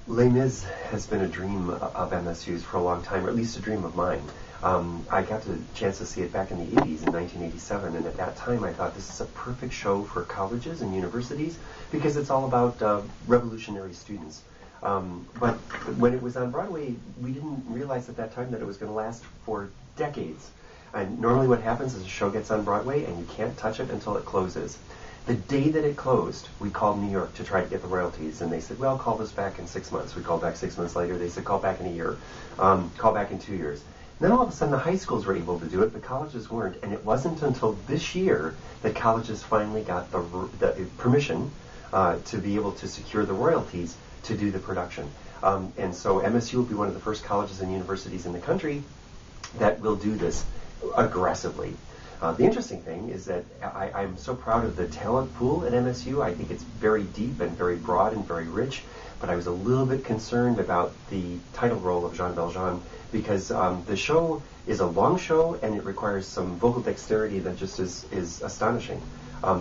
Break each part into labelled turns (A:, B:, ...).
A: Les Mis has been a dream of MSU's for a long time, or at least a dream of mine. I got the chance to see it back in the 80s, in 1987, and at that time I thought this is a perfect show for colleges and universities because it's all about revolutionary students. But when it was on Broadway, we didn't realize at that time that it was going to last for decades. And normally what happens is a show gets on Broadway and you can't touch it until it closes. The day that it closed, we called New York to try to get the royalties, and they said, well, call us back in 6 months. We called back 6 months later. They said, call back in a year. Call back in 2 years. Then all of a sudden the high schools were able to do it, but colleges weren't. And it wasn't until this year that colleges finally got the permission to be able to secure the royalties to do the production. And so MSU will be one of the first colleges and universities in the country that will do this aggressively. The interesting thing is that I'm so proud of the talent pool at MSU. I think it's very deep and very broad and very rich, but I was a little bit concerned about the title role of Jean Valjean because the show is a long show and it requires some vocal dexterity that just is astonishing.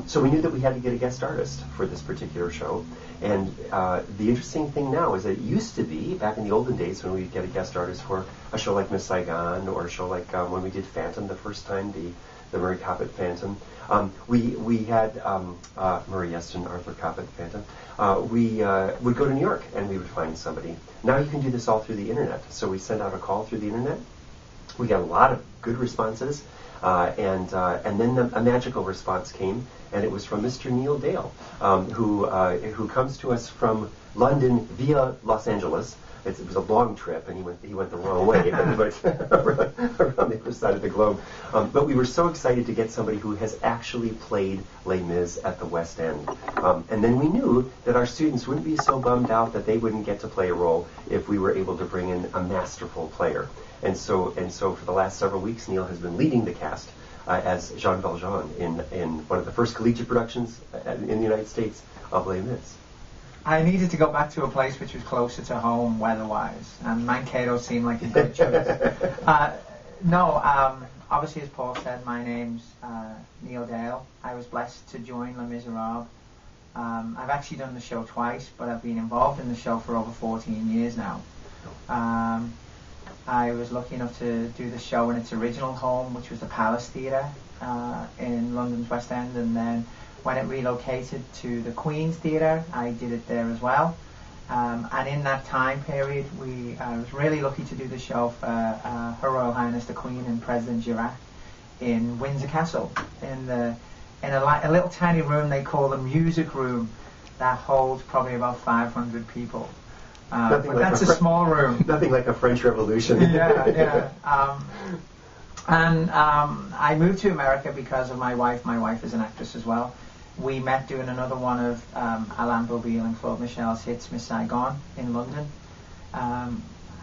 A: So we knew that we had to get a guest artist for this particular show. And the interesting thing now is that it used to be, back in the olden days, when we'd get a guest artist for a show like Miss Saigon or a show like when we did Phantom the first time, the Murray Coppett Phantom. We had Murray Yeston, Arthur Coppett Phantom. We would go to New York and we would find somebody. Now you can do this all through the internet. So we sent out a call through the internet. We got a lot of good responses. And then a magical response came, and it was from Mr. Neil Dale, who comes to us from London via Los Angeles. It was a long trip, and he went the wrong way, but he went around the other side of the globe. But we were so excited to get somebody who has actually played Les Mis at the West End. And then we knew that our students wouldn't be so bummed out that they wouldn't get to play a role if we were able to bring in a masterful player. And so for the last several weeks, Neil has been leading the cast as Jean Valjean in one of the first collegiate productions in the United States of Les Mis.
B: I needed to go back to a place which was closer to home weather-wise, and Mankato seemed like a good choice. Obviously, as Paul said, my name's Neil Dale. I was blessed to join Les Misérables. I've actually done the show twice, but I've been involved in the show for over 14 years now. I was lucky enough to do the show in its original home, which was the Palace Theatre in London's West End, and then when it relocated to the Queen's Theatre, I did it there as well. And in that time period, I was really lucky to do the show for Her Royal Highness the Queen and President Chirac in Windsor Castle, in a little tiny room they call the music room that holds probably about 500 people. But that's a small room.
A: Nothing like a French Revolution.
B: Yeah. And I moved to America because of my wife. My wife is an actress as well. We met doing another one of Alain Boublil and Claude Michel's hits, Miss Saigon, in London.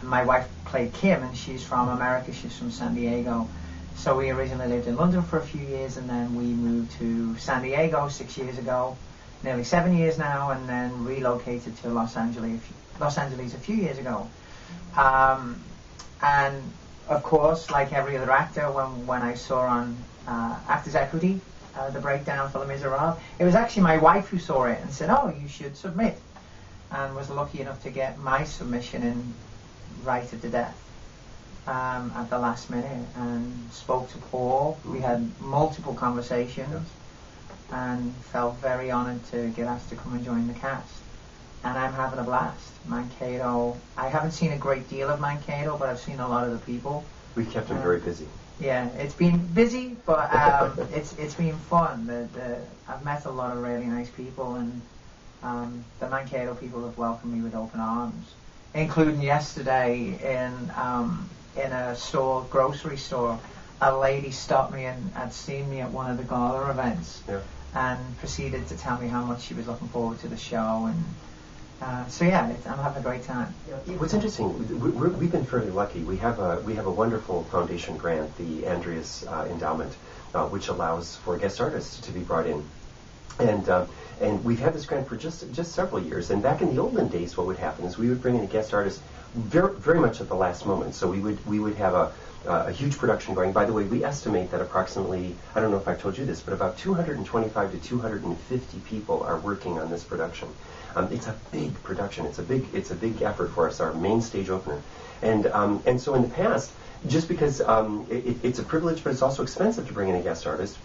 B: My wife played Kim, and she's from America. She's from San Diego. So we originally lived in London for a few years, and then we moved to San Diego 6 years ago, nearly 7 years now, and then relocated to Los Angeles a few years ago. And of course, like every other actor, when I saw on Actors Equity, the breakdown for Les Misérables, it was actually my wife who saw it and said, oh, you should submit, and was lucky enough to get my submission in right at the death at the last minute, and spoke to Paul. We had multiple conversations and felt very honoured to get asked to come and join the cast, and I'm having a blast. Mankato, I haven't seen a great deal of Mankato, but I've seen a lot of the people.
A: We kept him very busy.
B: Yeah, it's been busy, but it's been fun. I've met a lot of really nice people, and the Mankato people have welcomed me with open arms, including yesterday in a store, grocery store. A lady stopped me and had seen me at one of the gala events, and proceeded to tell me how much she was looking forward to the show, and I'm having a great time.
A: What's interesting, we've been fairly lucky. We have a wonderful foundation grant, the Andreas Endowment, which allows for guest artists to be brought in, and we've had this grant for just several years. And back in the olden days, what would happen is we would bring in a guest artist very, very much at the last moment. So we would have a huge production going. By the way, we estimate that approximately, I don't know if I've told you this, but about 225 to 250 people are working on this production. It's a big production. It's a big effort for us, our main stage opener. And so in the past, just because it's a privilege, but it's also expensive to bring in a guest artist,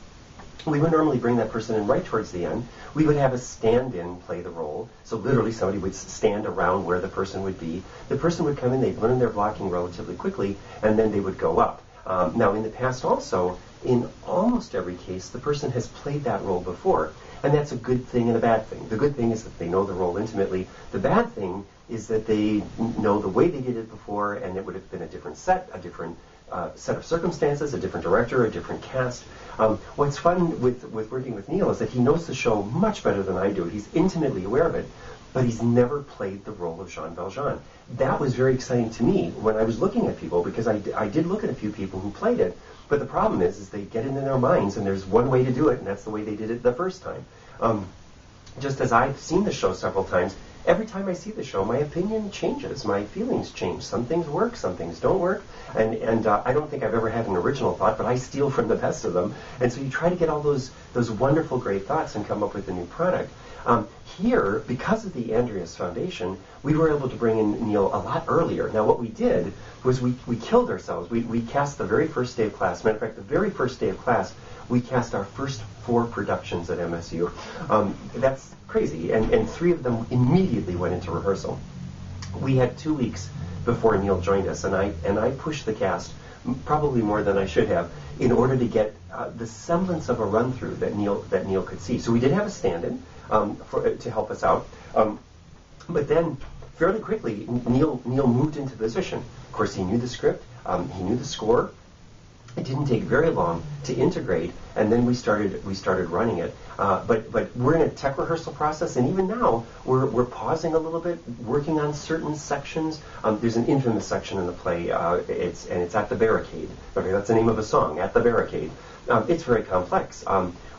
A: we would normally bring that person in right towards the end. We would have a stand-in play the role. So literally somebody would stand around where the person would be. The person would come in, they'd learn their blocking relatively quickly, and then they would go up. Now in the past also, in almost every case, the person has played that role before. And that's a good thing and a bad thing. The good thing is that they know the role intimately. The bad thing is that they know the way they did it before, and it would have been a different set, a different set of circumstances, a different director, a different cast. What's fun with working with Neil is that he knows the show much better than I do. He's intimately aware of it, but he's never played the role of Jean Valjean. That was very exciting to me when I was looking at people, because I did look at a few people who played it, but the problem is they get it in their minds, and there's one way to do it, and that's the way they did it the first time. Just as I've seen the show several times, every time I see the show, my opinion changes, my feelings change. Some things work, some things don't work, and I don't think I've ever had an original thought, but I steal from the best of them. And so you try to get all those wonderful, great thoughts and come up with a new product. Here, because of the Andreas Foundation, we were able to bring in Neil a lot earlier. Now, what we did was we killed ourselves. We cast the very first day of class. Matter of fact, the very first day of class, we cast our first 4 productions at MSU. That's crazy, and 3 of them immediately went into rehearsal. We had 2 weeks before Neil joined us, and I pushed the cast probably more than I should have in order to get the semblance of a run through that Neil could see. So we did have a stand-in to help us out, but then fairly quickly Neil moved into position. Of course, he knew the script, he knew the score. It didn't take very long to integrate, and then we started running it. But we're in a tech rehearsal process, and even now we're pausing a little bit, working on certain sections. There's an infamous section in the play. It's at the barricade. Okay, that's the name of a song, At the Barricade. It's very complex.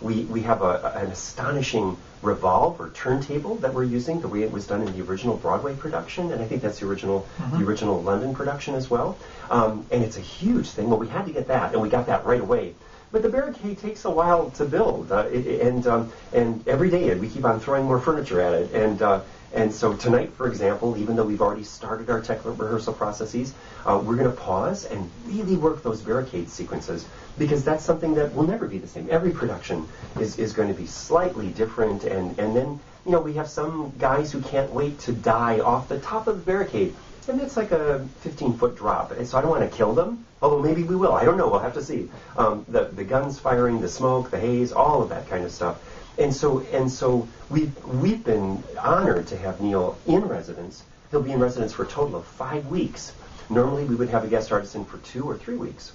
A: We have an astonishing revolve or turntable that we're using, the way it was done in the original Broadway production, and I think that's the original London production as well. And it's a huge thing. Well, we had to get that, and we got that right away. But the barricade takes a while to build, and every day we keep on throwing more furniture at it. And so tonight, for example, even though we've already started our tech rehearsal processes, we're going to pause and really work those barricade sequences, because that's something that will never be the same. Every production is going to be slightly different, and then we have some guys who can't wait to die off the top of the barricade, and it's like a 15-foot drop. And so I don't want to kill them, although maybe we will. I don't know. We'll have to see. The guns firing, the smoke, the haze, all of that kind of stuff. And so we've been honored to have Neil in residence. He'll be in residence for a total of 5 weeks. Normally we would have a guest artist in for 2 or 3 weeks.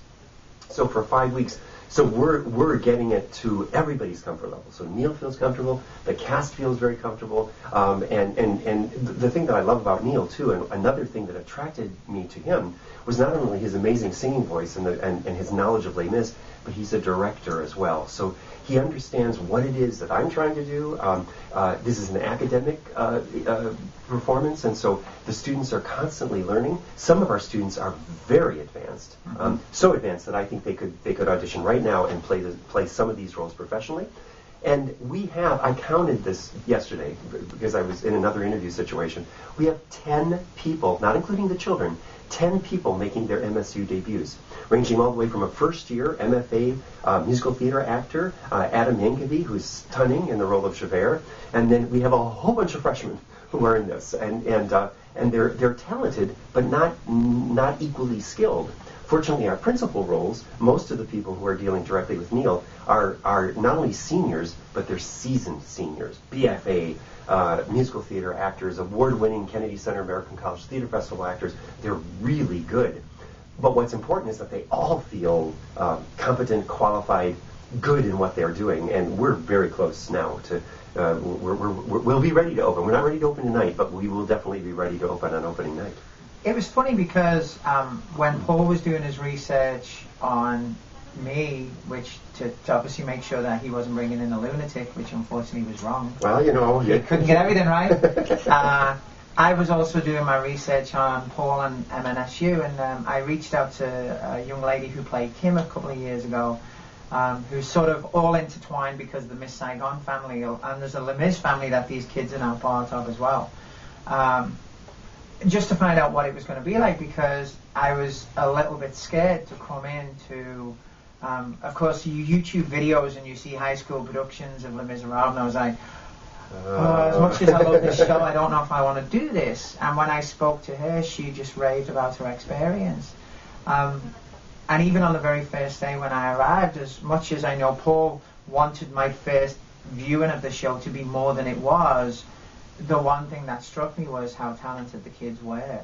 A: So for 5 weeks, so we're getting it to everybody's comfort level. So Neil feels comfortable, the cast feels very comfortable, and the thing that I love about Neil too, and another thing that attracted me to him, was not only his amazing singing voice and his knowledge of Les Mis, but he's a director as well. So he understands what it is that I'm trying to do. This is an academic performance, and so the students are constantly learning. Some of our students are very advanced, so advanced that I think they could audition right now and play some of these roles professionally. And I counted this yesterday because I was in another interview situation. We have 10 people, not including the children, 10 people making their MSU debuts, ranging all the way from a first-year MFA musical theater actor, Adam Yankovic, who's stunning in the role of Javert, and then we have a whole bunch of freshmen who are in this, and they're talented, but not equally skilled. Fortunately, our principal roles, most of the people who are dealing directly with Neil are not only seniors, but they're seasoned seniors, BFA, musical theater actors, award-winning Kennedy Center American College Theater Festival actors. They're really good. But what's important is that they all feel competent, qualified, good in what they're doing, and we're very close now to. We'll be ready to open. We're not ready to open tonight, but we will definitely be ready to open on opening night.
B: It was funny because when Paul was doing his research on me, which to obviously make sure that he wasn't bringing in a lunatic, which unfortunately was wrong.
A: Well,
B: he couldn't get everything right. I was also doing my research on Paul and MNSU, and I reached out to a young lady who played Kim a couple of years ago, who's sort of all intertwined because of the Miss Saigon family, and there's a Lemiz family that these kids are now part of as well. Just to find out what it was going to be like, because I was a little bit scared to come into, of course, you YouTube videos and you see high school productions of Les Misérables, and I was like, as much as I love this show, I don't know if I want to do this. And when I spoke to her, she just raved about her experience. And even on the very first day when I arrived, as much as I know Paul wanted my first viewing of the show to be more than it was, the one thing that struck me was how talented the kids were.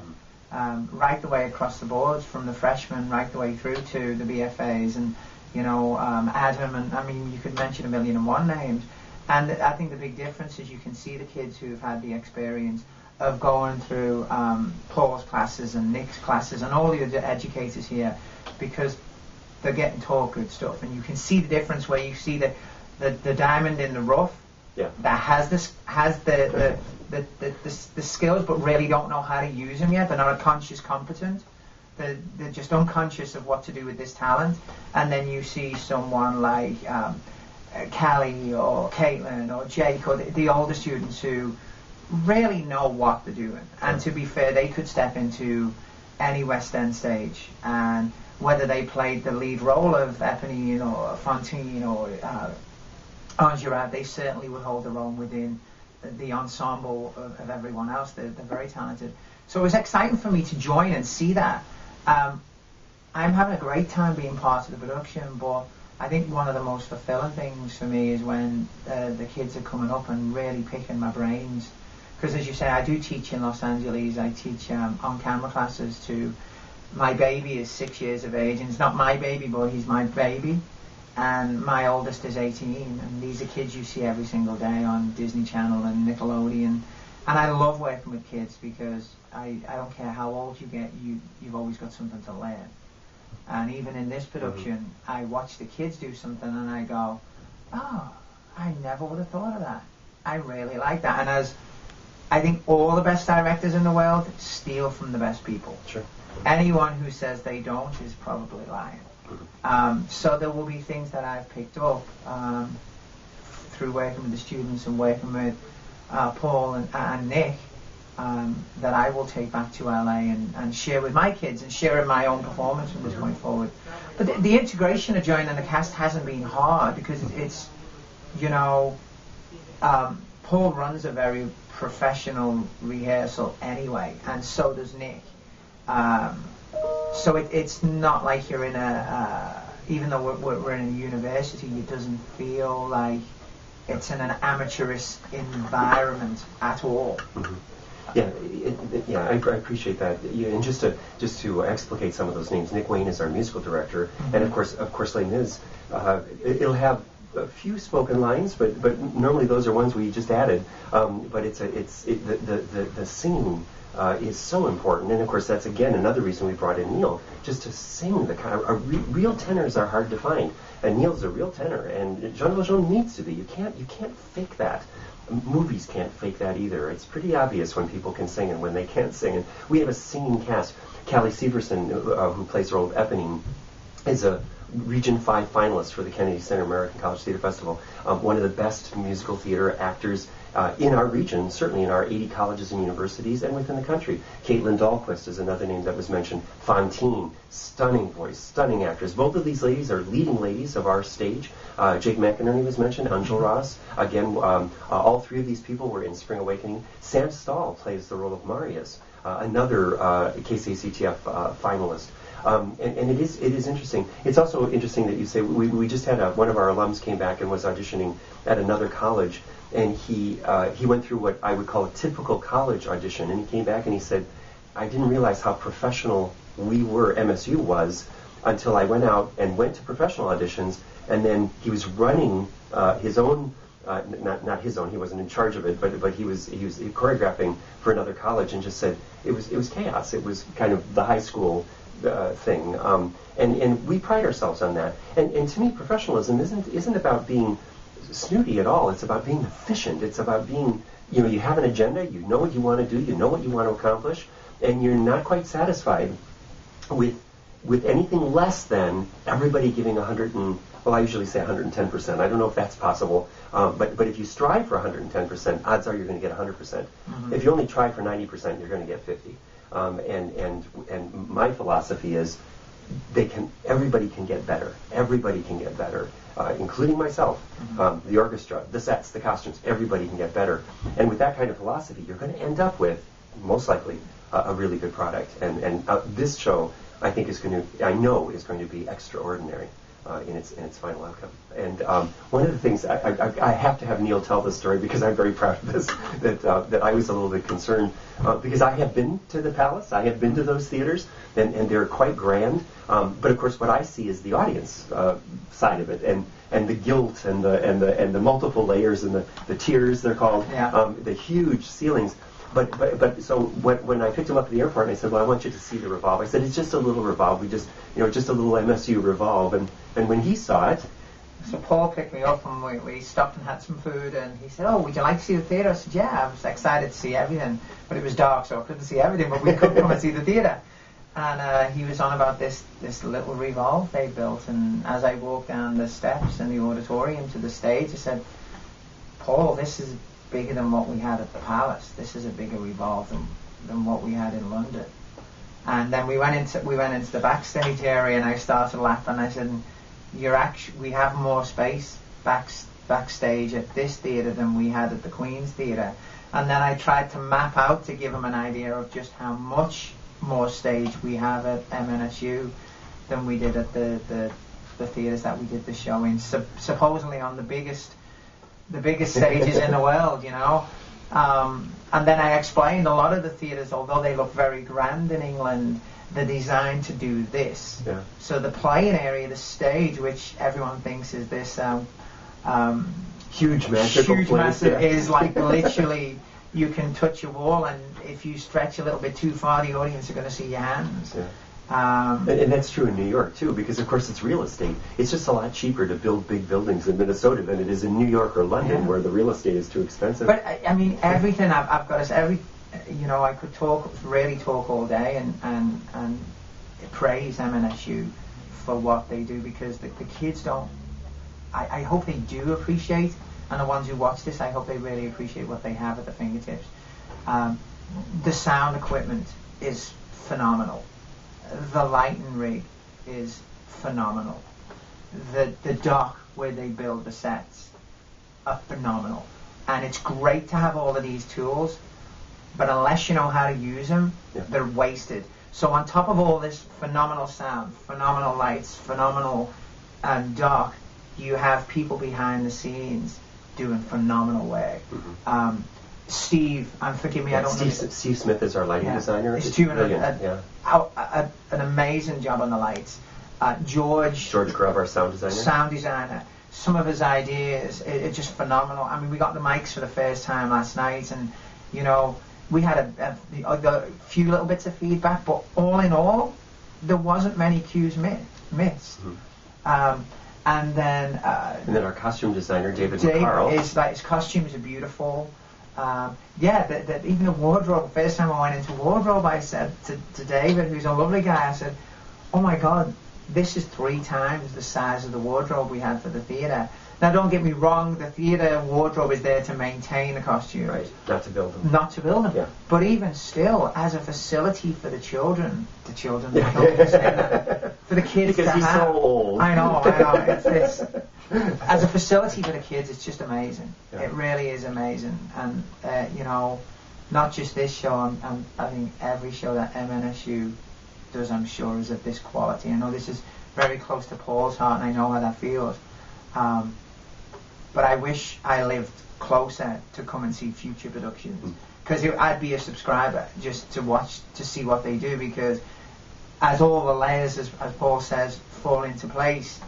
B: Right the way across the boards, from the freshmen right the way through to the BFAs, and Adam, and I mean, you could mention 1,000,001 names. And I think the big difference is you can see the kids who've had the experience of going through Paul's classes and Nick's classes and all the other educators here, because they're getting taught good stuff, and you can see the difference where you see the diamond in the rough that has the skills but really don't know how to use them yet. They're not a conscious competent. They're just unconscious of what to do with this talent. And then you see someone like Callie or Caitlin or Jake or the older students who really know what they're doing. And to be fair, they could step into any West End stage, and whether they played the lead role of Eponine or Fantine or Enjolras, they certainly would hold their own within the ensemble of everyone else. They're very talented. So it was exciting for me to join and see that. I'm having a great time being part of the production, but I think one of the most fulfilling things for me is when the kids are coming up and really picking my brains. Because as you say, I do teach in Los Angeles. I teach on-camera classes to... My baby is 6 years of age, and it's not my baby boy, he's my baby. And my oldest is 18, and these are kids you see every single day on Disney Channel and Nickelodeon. And I love working with kids because I don't care how old you get, you've always got something to learn. And even in this production, I watch the kids do something and I go, oh, I never would have thought of that. I really like that. And as I think all the best directors in the world steal from the best people.
A: Sure.
B: Anyone who says they don't is probably lying. So there will be things that I've picked up through working with the students and working with Paul and Nick that I will take back to LA and share with my kids and share in my own performance from this point forward. But the integration of joining the cast hasn't been hard because it's, Paul runs a very professional rehearsal anyway, and so does Nick. So it's not like you're in even though we're in a university, it doesn't feel like it's in an amateurish environment at all.
A: Mm-hmm. Yeah, I appreciate that. Yeah, and just to explicate some of those names, Nick Wayne is our musical director, and of course, Les Mis. It'll have a few spoken lines, but normally those are ones we just added. But the singing is so important, and of course that's again another reason we brought in Neil, just to sing the kind of real tenors are hard to find, and Neil's a real tenor, and Jean Valjean needs to be. You can't fake that. Movies can't fake that either. It's pretty obvious when people can sing and when they can't sing. And we have a singing cast. Callie Severson, who plays the role of Eponine, is a Region 5 finalist for the Kennedy Center American College Theater Festival. One of the best musical theater actors in our region, certainly in our 80 colleges and universities and within the country. Caitlin Dahlquist is another name that was mentioned. Fantine, stunning voice, stunning actress. Both of these ladies are leading ladies of our stage. Jake McInerney was mentioned, Enjolras. Again, all three of these people were in Spring Awakening. Sam Stahl plays the role of Marius, another KCCTF finalist. And it is interesting. It's also interesting that you say we just had one of our alums came back and was auditioning at another college, and he went through what I would call a typical college audition, and he came back and he said, I didn't realize how professional MSU was until I went out and went to professional auditions, and then he was running his own. Not his own. He wasn't in charge of it, but he was choreographing for another college, and just said it was chaos. It was kind of the high school thing, and we pride ourselves on that. And to me, professionalism isn't about being snooty at all. It's about being efficient. It's about being, you have an agenda. You know what you want to do. You know what you want to accomplish, and you're not quite satisfied with anything less than everybody giving 110% Well, I usually say 110%. I don't know if that's possible, but if you strive for 110%, odds are you're going to get 100%.
B: Mm-hmm.
A: If you only try for 90%, you're going to get 50. And my philosophy is everybody can get better. Everybody can get better, including myself.
B: Mm-hmm.
A: The orchestra, the sets, the costumes, everybody can get better. And with that kind of philosophy, you're going to end up with, most likely, a really good product. And this show, I think, is going to be extraordinary in its final outcome. And one of the things I have to have Neil tell this story because I'm very proud of this. That I was a little bit concerned because I have been to the Palace, I have been to those theaters, and they're quite grand. But of course, what I see is the audience side of it, and the guilt and the multiple layers and the tiers they're called, the huge ceilings. But so when I picked him up at the airport, and I said, well, I want you to see the Revolve. I said, it's just a little Revolve. We just, just a little MSU Revolve. And when he saw it,
B: so Paul picked me up and we stopped and had some food, and he said, oh, would you like to see the theatre? I said, yeah. I was excited to see everything, but it was dark, so I couldn't see everything, but we could come and see the theatre. And he was on about this little Revolve they built, and as I walked down the steps in the auditorium to the stage, I said, Paul, this is bigger than what we had at the Palace. This is a bigger Revolve than what we had in London. And then we went into the backstage area, and I started laughing. I said, we have more space backstage at this theatre than we had at the Queen's Theatre. And then I tried to map out to give him an idea of just how much more stage we have at MNSU than we did at the theatres that we did the show in. Supposedly on the biggest stages in the world, And then I explained a lot of the theatres, although they look very grand in England, they're designed to do this.
A: Yeah.
B: So the playing area, the stage, which everyone thinks is this
A: huge massive,
B: is like literally you can touch a wall, and if you stretch a little bit too far, the audience are going to see your hands.
A: Yeah. And that's true in New York too, because of course it's real estate. It's just a lot cheaper to build big buildings in Minnesota than it is in New York or London, where the real estate is too expensive.
B: But I mean, everything I've got to I could really talk all day and praise MNSU for what they do, because the kids don't. I hope they do appreciate, and the ones who watch this, I hope they really appreciate what they have at their fingertips. The sound equipment is phenomenal. The lighting rig is phenomenal. The dock where they build the sets are phenomenal. And it's great to have all of these tools, but unless you know how to use them, they're wasted. So on top of all this phenomenal sound, phenomenal lights, phenomenal dock, you have people behind the scenes doing phenomenal work. Mm-hmm. Steve, forgive me, I don't know.
A: Steve Smith is our lighting designer.
B: He's doing an amazing job on the lights. George Grubb,
A: our sound designer.
B: Some of his ideas are just phenomenal. I mean, we got the mics for the first time last night, and we had a few little bits of feedback, but all in all, there wasn't many cues missed. Mm-hmm. And then
A: our costume designer, David McCarl.
B: His costumes are beautiful. Even the wardrobe. The first time I went into wardrobe, I said to David, who's a lovely guy, I said, "Oh my God, this is 3 times the size of the wardrobe we had for the theatre." Now, don't get me wrong, the theatre wardrobe is there to maintain the costumes.
A: Right, not to build them. Yeah.
B: But even still, as a facility for the children, for the kids
A: because he's so old.
B: I know, it's as a facility for the kids, it's just amazing. Yeah. It really is amazing. And, not just this show, I think every show that MNSU does, I'm sure, is of this quality. I know this is very close to Paul's heart, and I know how that feels. But I wish I lived closer to come and see future productions, because I'd be a subscriber just to see what they do, because as all the layers, as Paul says, fall into place,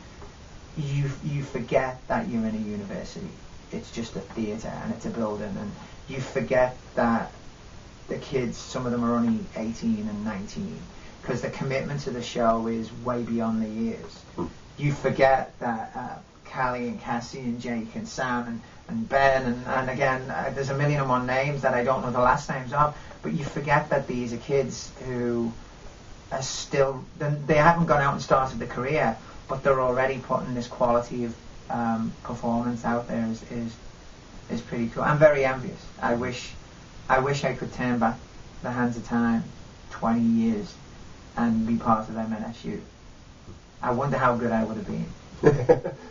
B: you forget that you're in a university. It's just a theatre and it's a building, and you forget that the kids, some of them are only 18 and 19, because the commitment to the show is way beyond the years. You forget that Callie and Cassie and Jake and Sam and Ben and again, there's a million and one names that I don't know the last names of, but you forget that these are kids who are still, they haven't gone out and started the career, but they're already putting this quality of performance out there is pretty cool. I'm very envious. I wish I could turn back the hands of time 20 years and be part of MNSU. I wonder how good I would have been.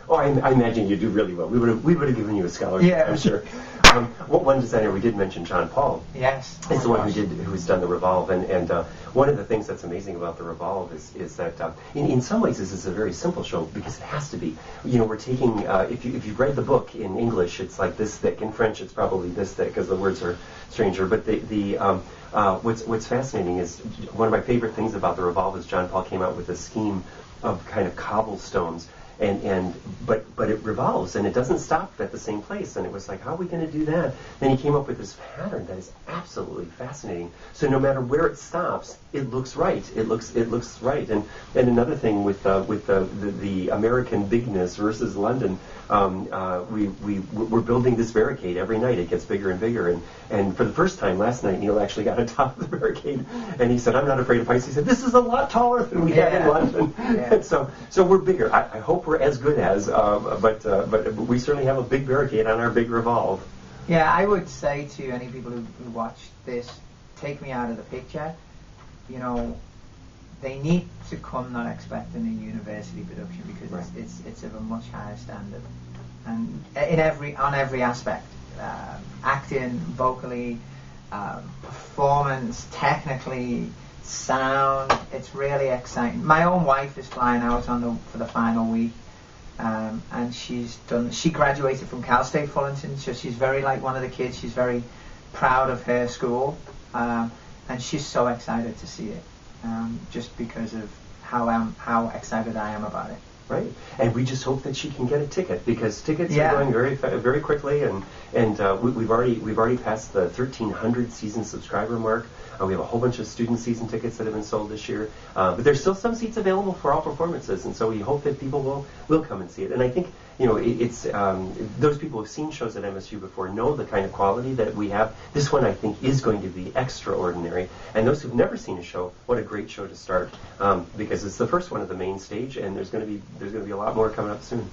A: Oh, I imagine you do really well. We would have given you a scholarship,
B: Yeah.
A: I'm sure. One designer we did mention, John Paul.
B: Yes.
A: Is the one who's done the Revolve, and one of the things that's amazing about the Revolve is that in some ways this is a very simple show because it has to be. You know, we're taking if you've read the book in English, it's like this thick. In French, it's probably this thick because the words are stranger. But what's fascinating is one of my favorite things about the Revolve is John Paul came out with a scheme of kind of cobblestones. But it revolves and it doesn't stop at the same place, and it was like, how are we going to do that? Then he came up with this pattern that is absolutely fascinating. So no matter where it stops, it looks right. It looks right. And another thing with the American bigness versus London, we're building this barricade every night. It gets bigger and bigger. And for the first time last night, Neil actually got on top of the barricade, and he said, "I'm not afraid of heights." He said, "This is a lot taller than we had in London." Yeah. And so we're bigger. I hope we're as good as, but we certainly have a big barricade on our big Revolve.
B: Yeah, I would say to any people who watch this, take me out of the picture. You know, they need to come not expecting a university production because
A: right.
B: it's of a much higher standard, and on every aspect, acting, vocally, performance, technically, sound. It's really exciting. My own wife is flying out for the final week, and she graduated from Cal State Fullerton, so she's very like one of the kids. She's very proud of her school, and she's so excited to see it, just because of how excited I am about it.
A: Right, and we just hope that she can get a ticket because tickets are going very quickly, and we've already passed the 1,300 season subscriber mark. We have a whole bunch of student season tickets that have been sold this year, but there's still some seats available for all performances, and so we hope that people will come and see it. And I think it's those people who've seen shows at MSU before know the kind of quality that we have. This one I think is going to be extraordinary, and those who've never seen a show, what a great show to start, because it's the first one of the main stage, and there's going to be a lot more coming up soon.